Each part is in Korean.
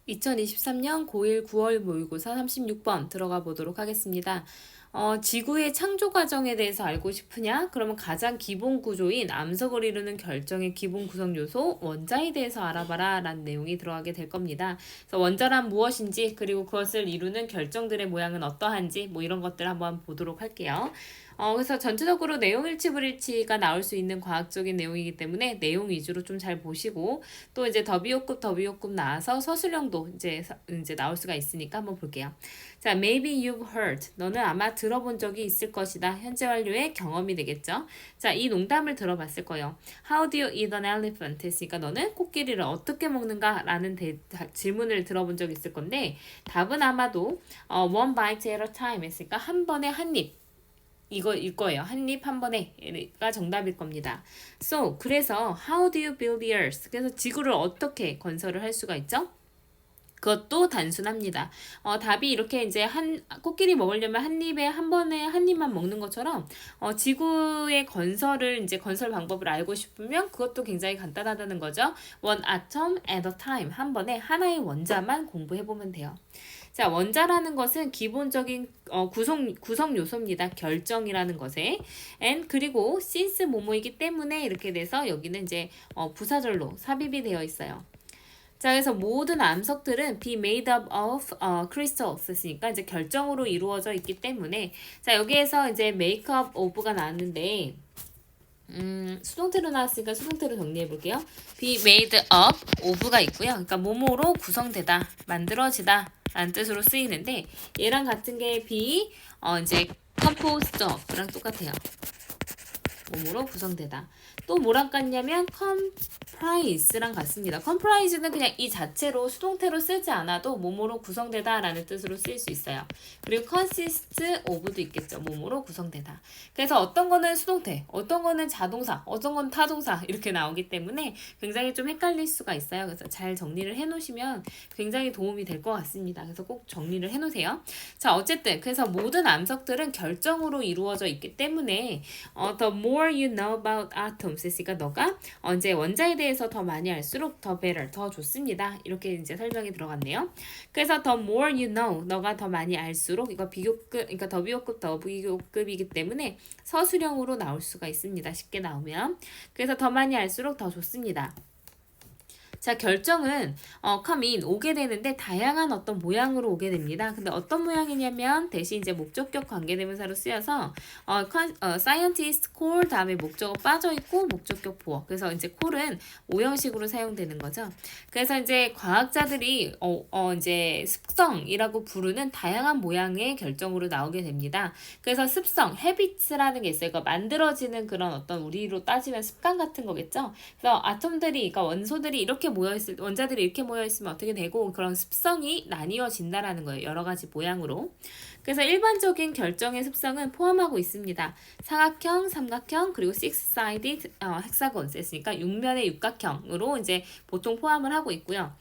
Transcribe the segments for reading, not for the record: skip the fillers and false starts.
2023년 고1 9월 모의고사 36번 들어가 보도록 하겠습니다. 지구의 창조 과정에 대해서 알고 싶으냐? 그러면 가장 기본 구조인 암석을 이루는 결정의 기본 구성 요소 원자에 대해서 알아봐라 라는 내용이 들어가게 될 겁니다. 그래서 원자란 무엇인지 그리고 그것을 이루는 결정들의 모양은 어떠한지 뭐 이런 것들 한번 보도록 할게요. 그래서 전체적으로 내용 일치 불일치가 나올 수 있는 과학적인 내용이기 때문에 내용 위주로 좀 잘 보시고 또 이제 더비호급 나와서 서술형도 이제 나올 수가 있으니까 한번 볼게요. 자, maybe you've heard. 너는 아마 들어본 적이 있을 것이다. 현재 완료의 경험이 되겠죠. 자, 이 농담을 들어봤을 거예요. How do you eat an elephant? 했으니까 너는 코끼리를 어떻게 먹는가? 라는 질문을 들어본 적이 있을 건데 답은 아마도 one bite at a time 했으니까 한 번에 한 입. 이거일 거예요. 한 입 한 번에가 정답일 겁니다. So, 그래서 how do you build the earth? 그래서 지구를 어떻게 건설을 할 수가 있죠? 그것도 단순합니다. 답이 이렇게 이제 코끼리 먹으려면 한 입에 한 번에 한 입만 먹는 것처럼 지구의 건설을 이제 건설 방법을 알고 싶으면 그것도 굉장히 간단하다는 거죠. One atom at a time. 한 번에 하나의 원자만 공부해 보면 돼요. 자, 원자라는 것은 기본적인 구성 요소입니다. 결정이라는 것에. and 그리고 since 뭐뭐이기 때문에 이렇게 돼서 여기는 이제 부사절로 삽입이 되어 있어요. 자, 그래서 모든 암석들은 be made up of crystals 했으니까 이제 결정으로 이루어져 있기 때문에 자, 여기에서 이제 make up of가 나왔는데 수동태로 나왔으니까 수동태로 정리해 볼게요. be made up of가 있고요. 그러니까 뭐뭐로 구성되다, 만들어지다 라는 뜻으로 쓰이는데 얘랑 같은 게 be 이제 composed of랑 똑같아요. 몸으로 구성되다. 또 뭐랑 같냐면 comprise랑 같습니다. comprise는 그냥 이 자체로 수동태로 쓰지 않아도 몸으로 구성되다 라는 뜻으로 쓰일 수 있어요. 그리고 consist of도 있겠죠. 몸으로 구성되다. 그래서 어떤 거는 수동태, 어떤 거는 자동사, 어떤 건 타동사 이렇게 나오기 때문에 굉장히 좀 헷갈릴 수가 있어요. 그래서 잘 정리를 해놓으시면 굉장히 도움이 될 것 같습니다. 그래서 꼭 정리를 해놓으세요. 자, 어쨌든 그래서 모든 암석들은 결정으로 이루어져 있기 때문에 the more you know about atoms 했으니까 너가 이제 원자에 대해서 더 많이 알수록 더 better, 더 좋습니다. 이렇게 이제 설명이 들어갔네요. 그래서 the more you know, 너가 더 많이 알수록 이거 비교급, 그러니까 더비호급, 더비교급이기 때문에 서술형으로 나올 수가 있습니다. 쉽게 나오면. 그래서 더 많이 알수록 더 좋습니다. 자, 결정은 come in 오게 되는데 다양한 어떤 모양으로 오게 됩니다. 근데 어떤 모양이냐면 대신 이제 목적격 관계대명사로 쓰여서 scientist call 다음에 목적어 빠져 있고 목적격 보어. 그래서 이제 call은 오형식으로 사용되는 거죠. 그래서 이제 과학자들이 이제 습성이라고 부르는 다양한 모양의 결정으로 나오게 됩니다. 그래서 습성, habits라는 게 있어요. 그러니까 만들어지는 그런 어떤 우리로 따지면 습관 같은 거겠죠. 그래서 아톰들이, 그러니까 원소들이 이렇게 모여있을, 원자들이 이렇게 모여있으면 어떻게 되고 그런 습성이 나뉘어진다라는 거예요. 여러 가지 모양으로. 그래서 일반적인 결정의 습성은 포함하고 있습니다. 사각형, 삼각형, 그리고 six-sided hexagons 했으니까 6면의 육각형으로 이제 보통 포함을 하고 있고요.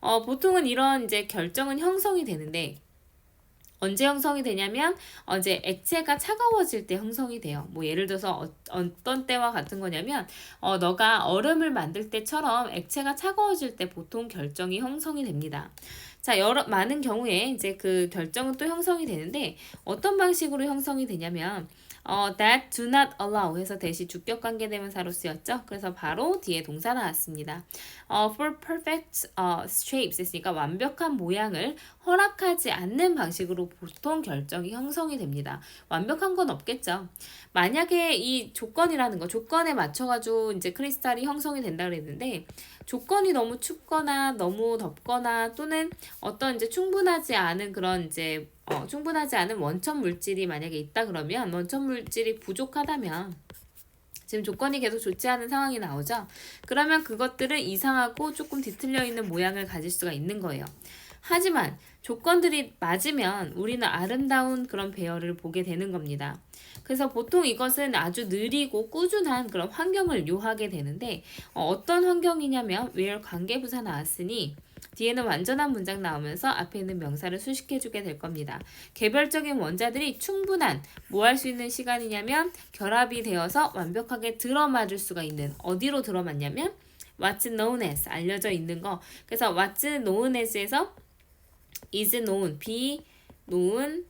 보통은 이런 이제 결정은 형성이 되는데 언제 형성이 되냐면 이제 액체가 차가워질 때 형성이 돼요. 뭐 예를 들어서 어떤 때와 같은 거냐면 너가 얼음을 만들 때처럼 액체가 차가워질 때 보통 결정이 형성이 됩니다. 자, 많은 경우에 이제 그 결정은 또 형성이 되는데 어떤 방식으로 형성이 되냐면 that do not allow 해서 대시 주격 관계대명사로 쓰였죠. 그래서 바로 뒤에 동사 나왔습니다. for perfect shapes 했으니까 완벽한 모양을 허락하지 않는 방식으로 보통 결정이 형성이 됩니다. 완벽한 건 없겠죠. 만약에 이 조건이라는 거, 조건에 맞춰가지고 이제 크리스탈이 형성이 된다 그랬는데 조건이 너무 춥거나 너무 덥거나 또는 어떤 이제 충분하지 않은 그런 이제 충분하지 않은 원천 물질이 만약에 있다 그러면 원천 물질이 부족하다면 지금 조건이 계속 좋지 않은 상황이 나오죠. 그러면 그것들은 이상하고 조금 뒤틀려 있는 모양을 가질 수가 있는 거예요. 하지만 조건들이 맞으면 우리는 아름다운 그런 배열을 보게 되는 겁니다. 그래서 보통 이것은 아주 느리고 꾸준한 그런 환경을 요하게 되는데 어떤 환경이냐면 where 관계부사 나왔으니 뒤에는 완전한 문장 나오면서 앞에 있는 명사를 수식해주게 될 겁니다. 개별적인 원자들이 충분한 뭐 할 수 있는 시간이냐면 결합이 되어서 완벽하게 들어맞을 수가 있는 어디로 들어맞냐면 what's known as 알려져 있는 거. 그래서 what's known as에서 is known, be known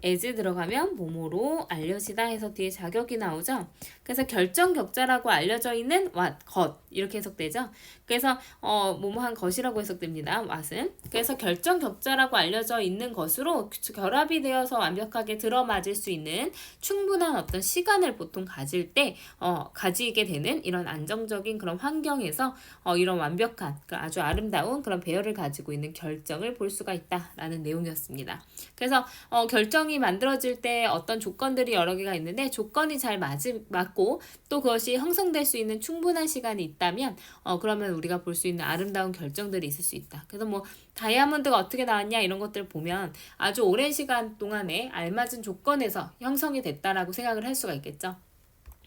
as 들어가면 뭐뭐로 알려지다 해서 뒤에 자격이 나오죠. 그래서 결정격자라고 알려져 있는 what, 것 이렇게 해석되죠. 그래서 뭐뭐한 것이라고 해석됩니다. what은. 그래서 결정격자라고 알려져 있는 것으로 결합이 되어서 완벽하게 들어맞을 수 있는 충분한 어떤 시간을 보통 가지게 되는 이런 안정적인 그런 환경에서 이런 완벽한 아주 아름다운 그런 배열을 가지고 있는 결정을 볼 수가 있다라는 내용이었습니다. 그래서 결정이 만들어질 때 어떤 조건들이 여러 개가 있는데 조건이 잘 맞고 또 그것이 형성될 수 있는 충분한 시간이 있다면 그러면 우리가 볼 수 있는 아름다운 결정들이 있을 수 있다. 그래서 뭐 다이아몬드가 어떻게 나왔냐 이런 것들 보면 아주 오랜 시간 동안에 알맞은 조건에서 형성이 됐다라고 생각을 할 수가 있겠죠.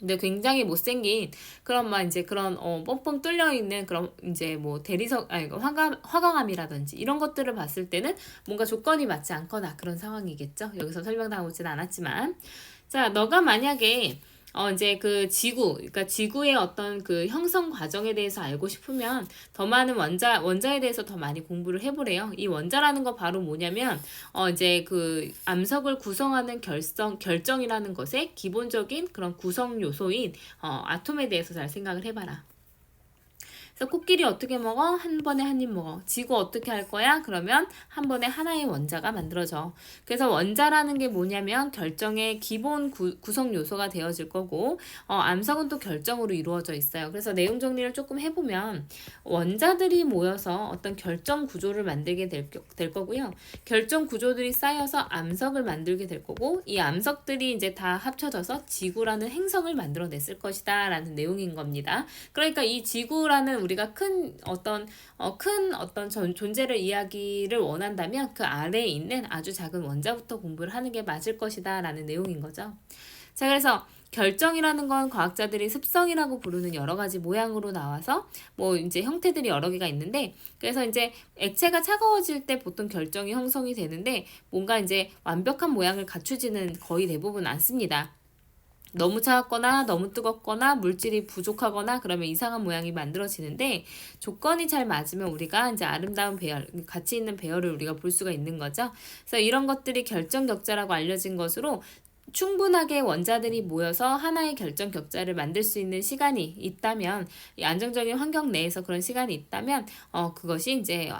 근데 굉장히 못생긴 그런 막 이제 그런 뻥뻥 뚫려 있는 그런 이제 뭐 화강암이라든지 이런 것들을 봤을 때는 뭔가 조건이 맞지 않거나 그런 상황이겠죠. 여기서 설명당하지는 않았지만, 자, 너가 만약에 이제 그 그러니까 지구의 어떤 그 형성 과정에 대해서 알고 싶으면 더 많은 원자에 대해서 더 많이 공부를 해보래요. 이 원자라는 거 바로 뭐냐면, 이제 그 암석을 구성하는 결정이라는 것의 기본적인 그런 구성 요소인, 아톰에 대해서 잘 생각을 해봐라. 그래서 코끼리 어떻게 먹어? 한 번에 한 입 먹어. 지구 어떻게 할 거야? 그러면 한 번에 하나의 원자가 만들어져. 그래서 원자라는 게 뭐냐면 결정의 기본 구성 요소가 되어질 거고, 암석은 또 결정으로 이루어져 있어요. 그래서 내용 정리를 조금 해보면 원자들이 모여서 어떤 결정 구조를 만들게 될 거고요. 결정 구조들이 쌓여서 암석을 만들게 될 거고, 이 암석들이 이제 다 합쳐져서 지구라는 행성을 만들어냈을 것이다 라는 내용인 겁니다. 그러니까 이 지구라는 우리가 큰 어떤 존재를 이야기를 원한다면 그 아래에 있는 아주 작은 원자부터 공부를 하는 게 맞을 것이다 라는 내용인 거죠. 자, 그래서 결정이라는 건 과학자들이 습성이라고 부르는 여러 가지 모양으로 나와서 뭐 이제 형태들이 여러 개가 있는데, 그래서 이제 액체가 차가워질 때 보통 결정이 형성이 되는데 뭔가 이제 완벽한 모양을 갖추지는 거의 대부분 않습니다. 너무 차갑거나 너무 뜨겁거나 물질이 부족하거나 그러면 이상한 모양이 만들어지는데, 조건이 잘 맞으면 우리가 이제 아름다운 배열, 가치 있는 배열을 우리가 볼 수가 있는 거죠. 그래서 이런 것들이 결정격자라고 알려진 것으로 충분하게 원자들이 모여서 하나의 결정격자를 만들 수 있는 시간이 있다면, 이 안정적인 환경 내에서 그런 시간이 있다면 그것이 이제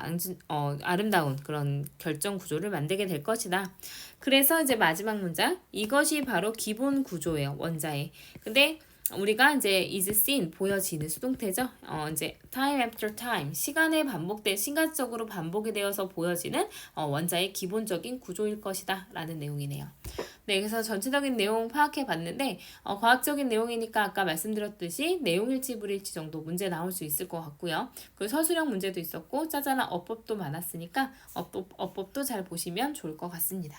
아름다운 그런 결정 구조를 만들게 될 것이다. 그래서 이제 마지막 문장, 이것이 바로 기본 구조예요, 원자의. 근데 우리가 이제 is seen 보여지는 수동태죠. 이제 time after time 시간적으로 반복이 되어서 보여지는 원자의 기본적인 구조일 것이다 라는 내용이네요. 네, 그래서 전체적인 내용 파악해 봤는데 과학적인 내용이니까 아까 말씀드렸듯이 내용일치 불일치 정도 문제 나올 수 있을 것 같고요. 그 서술형 문제도 있었고 짜잘한 어법도 많았으니까 어법도 잘 보시면 좋을 것 같습니다.